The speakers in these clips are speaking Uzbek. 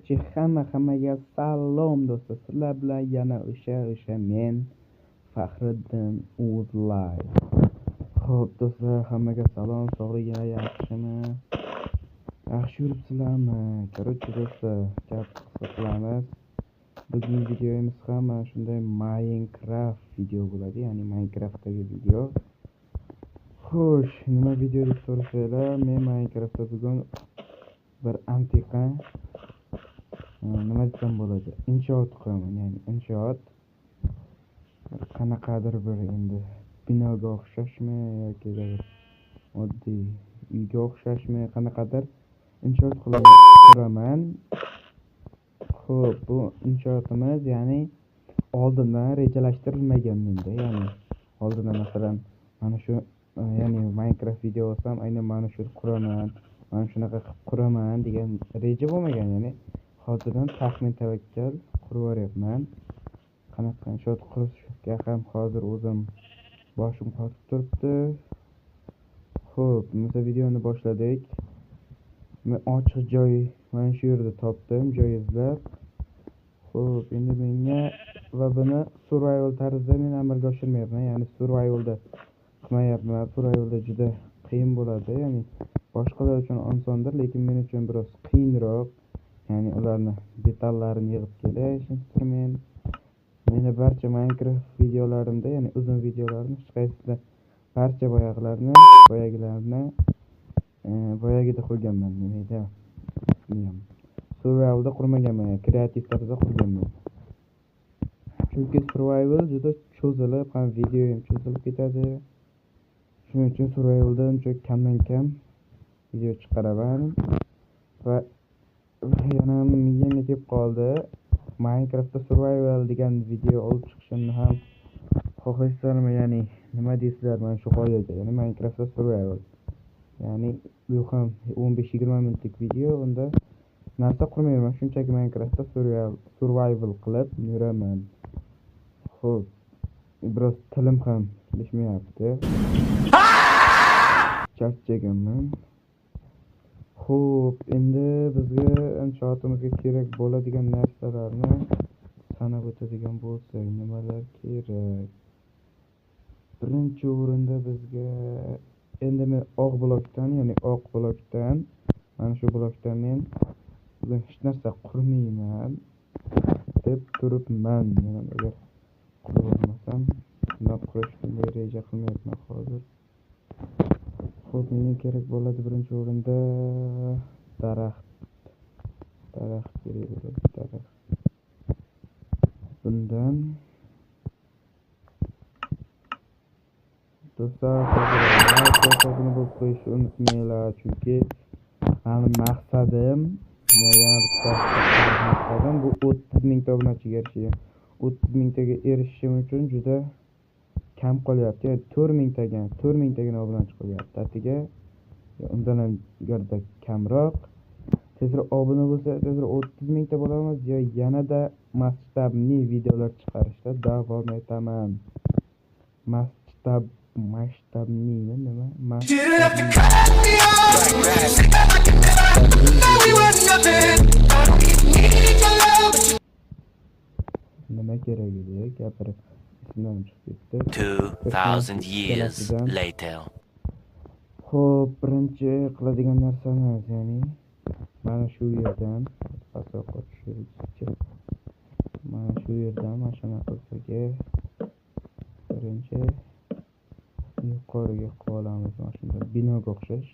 Birinchi hammaga salom do'stlar. Sizlar bilan yana o'sha men Faxriddin Uzlay. Xo'p do'stlar, hammaga salom. Sog'liginglar yaxshimi? Yaxshi yuribsizlarmi? Короче do'stlar, gap qisqa qilamiz. Bugungi videomiz ham mana shunday Minecraft video bo'ladi, ya'ni Minecraftdagi video. Xo'sh, nima video deb so'rasanglar, men Minecraftda bugun bir antiqa nima desam bo'ladi, inshoot quraman. Ya'ni inshoot qanaqadir bir endi binoga o'xshashmi yoki bir oddiy uyga o'xshashmi, qanaqadir inshoot quraman. Xo'p, bu inshootimiz ya'ni oldindan rejalashtirilmagan menda. Ya'ni oldindan masalan mana shu ya'ni Minecraft video olsam, aynan mana shu quraman, mana shunaqa qilib quraman degan reja bo'lmagan. Ya'ni hozirdan taxmin tavakkal qurib yuryapman. Qanaqa inshoot qurishga ham hozir o'zim boshim qotib turibdi. Xo'p, biz videoni boshladik. Men ochiq joy mana shu yerda topdim, joy izlab. Xo'p, endi menga va buni survival tarzida men amalga oshirmayapman. Ya'ni survivalda qilmayapman. Survivalda juda qiyin bo'ladi. Ya'ni boshqalar uchun osondir, lekin men uchun biroz qiyinroq. Ya'ni ularni detallarini yig'ib kelish, instrument. Meni barcha Minecraft videolarimda, ya'ni uzun videolarimni hech qaysida barcha boyagida qurganman. Nimaga? Survivalda qurmaganman, kreativ tarzda qurganman. Chunki survival juda cho'zilib, ham video ham cho'zilib ketadi. Shuning uchun survivalda uncha kamdan kam video chiqaraman. Va yana miyamga kelib qoldi. Minecraftda survival degan video olib chiqishimni ham xohlaysizlarmi? Ya'ni nima deysizlar mana shu qoidaga? Ya'ni Minecraftda survival. Ya'ni bu ham 15-20 minutlik video, unda narsa qurmayman, shunchaki Minecraftda survival qilib yuraman. Xo'p, biroz tilim ham kelishmayapti. Charchaganman. Xo'p, endi bizga inshootimizga kerak bo'ladigan narsalarni sanab o'tadigan bo'lsak, nimalar kerak? Birinchi o'rinda bizga endi men oq blokdan mana shu blokdan men bugun hech narsa qurmayman deb turibman. Yana agar qurib olmasam, bundan qurishga reja qilmayapman hozir. Xo'p, menga kerak bo'ladi birinchi o'rinda daraxt kerak bo'ladi, daraxt. Bundan do'stlar, hozir bo'lib qo'yishni unutmanglar, chunki meni maqsadim bu 30 mingta obunachiga erishish. 30 mingtaga erishishim uchun juda kam qolyapti. 4 mingtagina obunachi qolyapti. Atiga undan ham garda kamroq. Tezroq obuna bo'lsa, tezroq 30 mingta bo'lamiz yo yanada masshtabli videolar chiqarishda davom etaman. Masshtabli nima? Nima kerak edi? Gapirib esimdan chiqib ketdi. 2000 years later. Xo'p, birinchi qiladigan narsamiz, ya'ni mana shu yerdan mashina qilsaga birinchi yuqoriga qilib olamiz. Mana shunday binoga o'xshash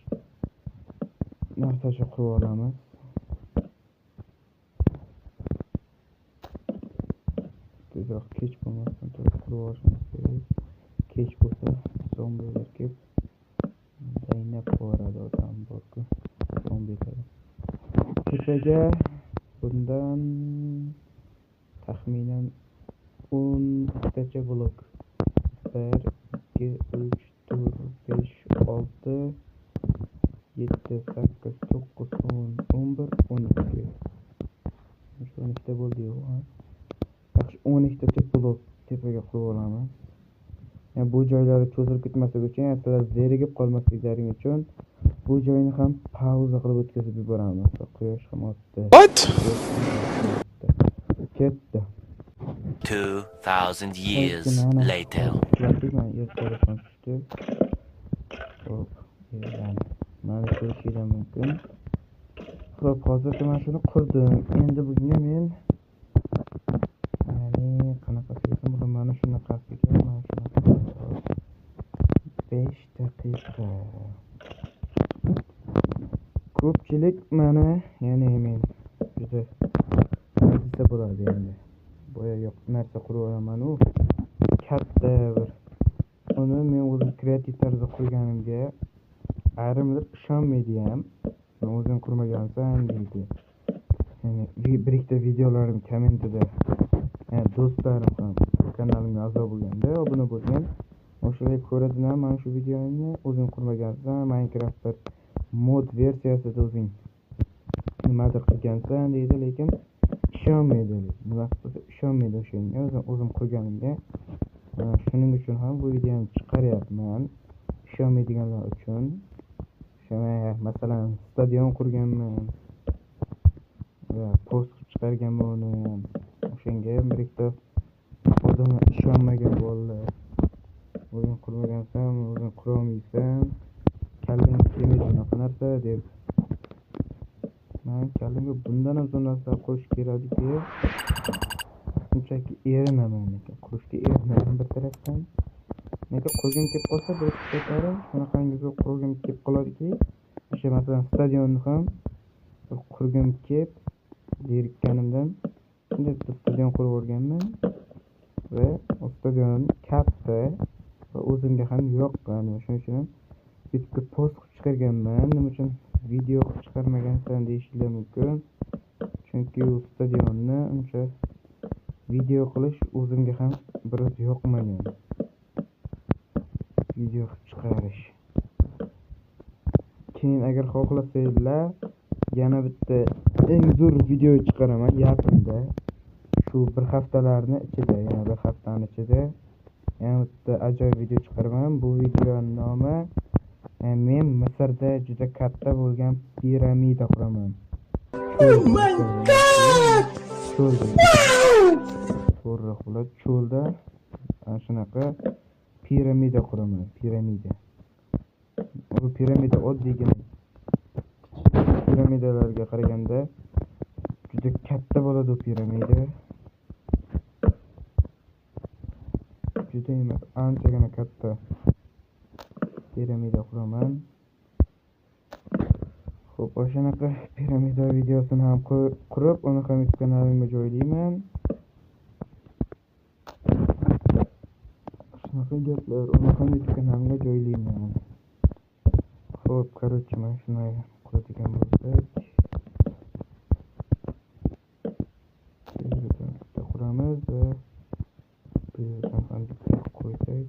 narsacha qurib olamiz. Tezroq kech bo'lmasdan qurib olishimiz kerak. Kech bo'lsa zombilar kelib daynab qo'yadi odam borku. Zombilar. Kechaga bundan taxminan 10 tacha blok. 1 2 3 4 5 6 7 8 9 10 11 12. Shu 12 bo'ldi-yu. Yaxshi, 12 tacha blok tepaga qo'yib olamiz. Yani bu joylari cho'zilib ketmasligi uchun, yani sizlar zerikib qolmasliklaring uchun bu joyni ham pauza qilib o'tkazib yuboramiz. Quyosh ham otdi. What? Ketdi. 2,000 years later. Mana ertalabdan tushdi. Hop, mana ko'rishinglar mumkin. Xo'p, hozircha mana shuni qurdim. Endi bunga men qanaqasi desam bo'ladi, mana shunaqasiga, mana shunaqa 5 daqiqa. Ko'pchilik mana, ya'ni men juda desa bo'ladi endi. Boya yo'q narsa qurib olaman-u. Katta bir. Uni men o'zim kreativ tarzda qurganimga ayrimlar ishonmaydi ham. Men o'zim qurmagansan deydi. Yani bir ikkita videolarim kommentida, yani do'stlarim ham kanalimga a'zo bo'lganda, obuna bo'lgan, o'shalar ko'radilar mana shu videoni, o'zing qurmagansan, Minecraft mod versiyasida o'zing nimadir qilgansan deydi, lekin ishonmaydi. Nima qilsa ishonmaydi o'shanga, o'zim qurganimga. Shuning uchun ham bu videoni chiqaryapman. Ishonmaydiganlar uchun. Masalan, stadion qurganman. Post chiqarganman uni. O'shanga bir ikkita odamlar ishonmagan bolalar. O'zing qurmagansan, o'zing qura olmaysan, kallang kelmaydi unaqa narsa deb. Men kallamga bundan ham zo'r narsa qo'shish kerakki, shunchaki erinaman lekin qurishga erinaman bir tarafdan. Nega qurgim kelib qolsa, bir ikkita shunaqangi zo'r qurgim kelib qoladiki, o'sha masalan stadionni ham qurgim kelib zerikkanimdan shunday stadion qurib o'rganman va o stadion katta va o'zimga ham yoqqan. Shuning uchun YouTube'ga post qilib chiqarganman. Nima uchun video qilib chiqarmagansan deyishinglar mumkin. Chunki u stadionni uncha video qilish o'zimga ham biroz yoqmagan. Video qilib chiqarish. Keyin agar xohlasanglar, yana bitta eng zo'r video chiqaraman yaqinda. Shu bir haftalarning ichida, yana bir haftani ichida yana bitta ajoyib video chiqaraman. Bu videoning nomi men Misrda juda katta bo'lgan piramida quraman. Oh my god! Cho'lda shunaqa piramida quraman. Bu piramida oddiygina piramidalarga qaraganda juda katta bo'ladi u piramida. Juda emas, anchagina katta piramida quraman. Xo'p, o'shanaqa piramida videosini ham qurib, uni ham YouTube kanalimga joylayman. Shunaqa gaplar, uni ham YouTube kanalimga joylayman. Xo'p, короче, mana shuni quradigan bo'lsak, bitta quramiz va bu yerdan ham bitta qo'ysak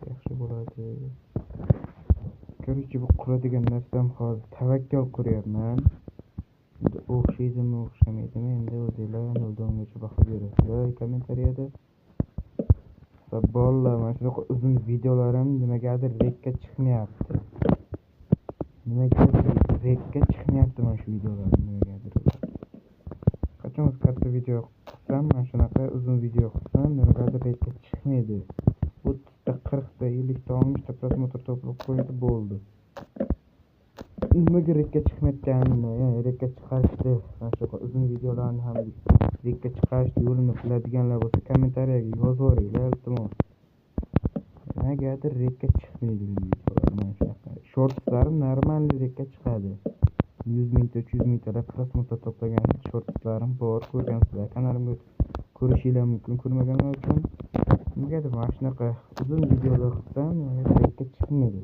yaxshi bo'ladi. Короче, bu quradigan narsam hozir tavakkal quryapman. Endi o'xshaydimi, o'xshamaydimi, endi o'zinglar 0-10gacha baho berasizlar kommentariyada. Va bolalar, mana shunaqa uzun videolarim nimagadir rekka chiqmayapti. Nimagadir rekka chiqmayapti mana shu videolarim nimagadir. Qachon katta video qilsam, mana shunaqa uzun video qilsam, nimagadir rekka chiqmaydi. 30 ta, 40 ta, 50 ta, 60 ta prosmotr to'plab qo'ydi bo'ldi. Nimaga rekka chiqmayotganini, ya'ni rekka chiqarishni, mana shu uzun videolarni ham rekka chiqarish yo'lini biladiganlar bo'lsa, kommentariyaga yozib yuboringlar, iltimos. Nimagadir rekka chiqmaydi bu videolar, mana shunaqa. Shortlar normal rekka chiqadi. 100 mingta, 300 mingtalab prosmotr to'plagan shortlarim bor, ko'rgansizlar. Kanalimga ko'rishinglar mumkin, ko'rmaganlar uchun. Nimagadir mana shunaqa uzun videolar qilsam, rekka chiqmaydi.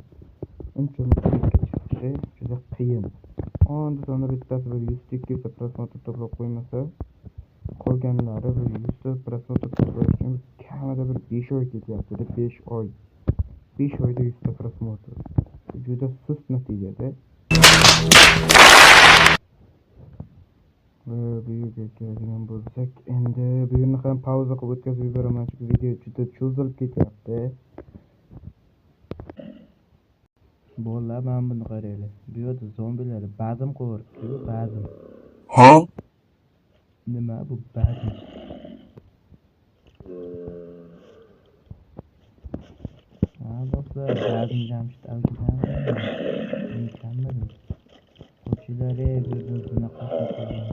Uncha rekka chiqishi juda qiyin. Onda sonra bittasi bir 100 ta prosmotr to'plab qo'ymasa, qolganlari bir 100 ta prosmotr to'plash uchun kamida bir 5 oy ketyapti. 5 oy. 5 oyda 100 ta prosmotr. Juda sust natijada. Bu yerga keladigan bo'lsak, endi bu yerni ham pauza qilib o'tkazib yuboraman, chunki video juda cho'zilib ketyapti. Bo'la men buni qaraylar. Bu yerda zombilar bazm qo'yibdi, bazm. Nima bu bazm? Ha, do'stlar, bazm jamshid avjidan. Men kammidim. Qo'chilar bu yerdan bunaqa qilib.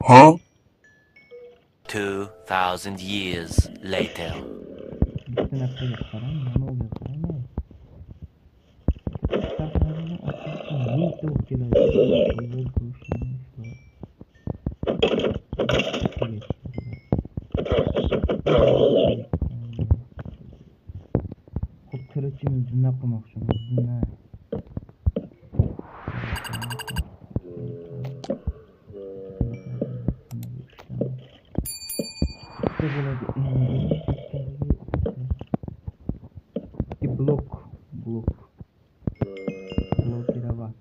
Huh? 2,000 years later. Blok kira bak.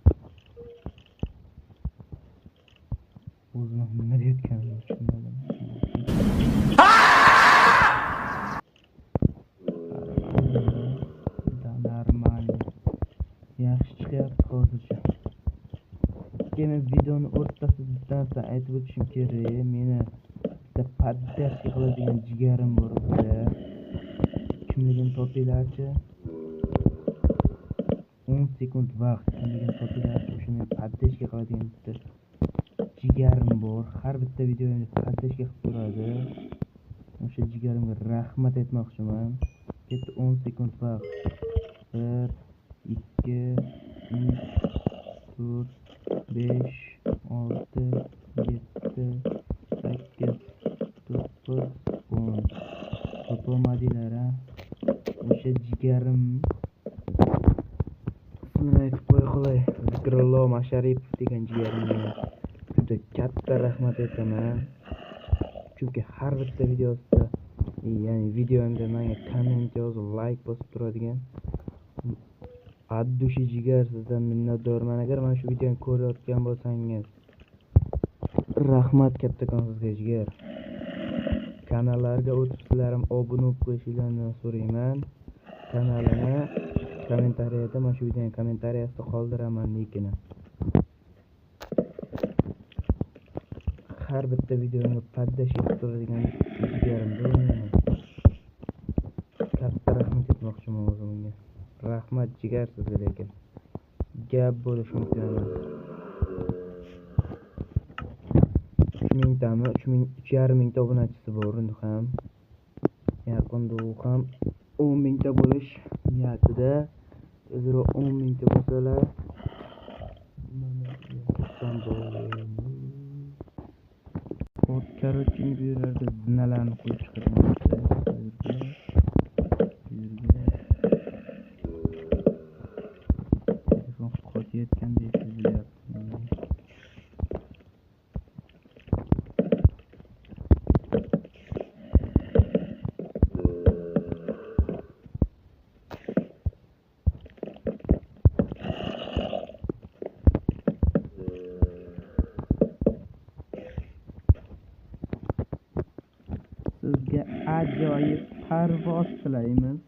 O'zim nima deyotganimni tushunmadim. Normal. Yaxshi chiqyapti hozircha. Keyin videoni o'rtasidan aytib o'tishim kerak. Meni bitta podderka qiladigan jigarim bor edi. Kimligini topinglarchi. 10 sekund vaqt kimligini topinglarchi. O'sha meni podderka qiladigan bitta jigarim bor. Har bitta videomda podderka qilib turadi. O'sha jigarimga rahmat aytmoqchiman. Ketdi 10 sekund vaqt. 1 2 3 4 5 6 7 8 9 10 to'polmadilar ha. O'sha jigarim ismini aytib qo'ya qolay. Zikrullo Masharipov degan jigarimga juda katta rahmat aytaman. Chunki har bitta videosida, ya'ni videomda menga komment yozib, like bosib turadigan addushi jigar, sizdan minnatdorman. Agar mana shu videoni ko'rayotgan bo'lsangiz, rahmat kattakon sizga jigar. Kanallarga o'tib sizlar ham obuna bo'lib qo'yishingizni so'rayman. Kanalini kommentariyada, mana shu videoning kommentariyasida qoldiraman linkini. Har bitta videomga poddash etib turadigan jigarim bu. Katta rahmat aytmoqchiman o'zimga. Rahmat jigar sizga, lekin gap bo'lishi mumkin emas. 3000 tami, 3,5 mingta obunachisi bor endi ham. Yaqinda u ham 10 mingta bo'lish niyatida. O'zaro 10 mingta bo'lsalar, korotchi bu yerlarda zinalarni qo'yib chiqarmoqda. Telefon qotayotgandek sezilyapti. Sizga ajoyib parvoz tilaymiz.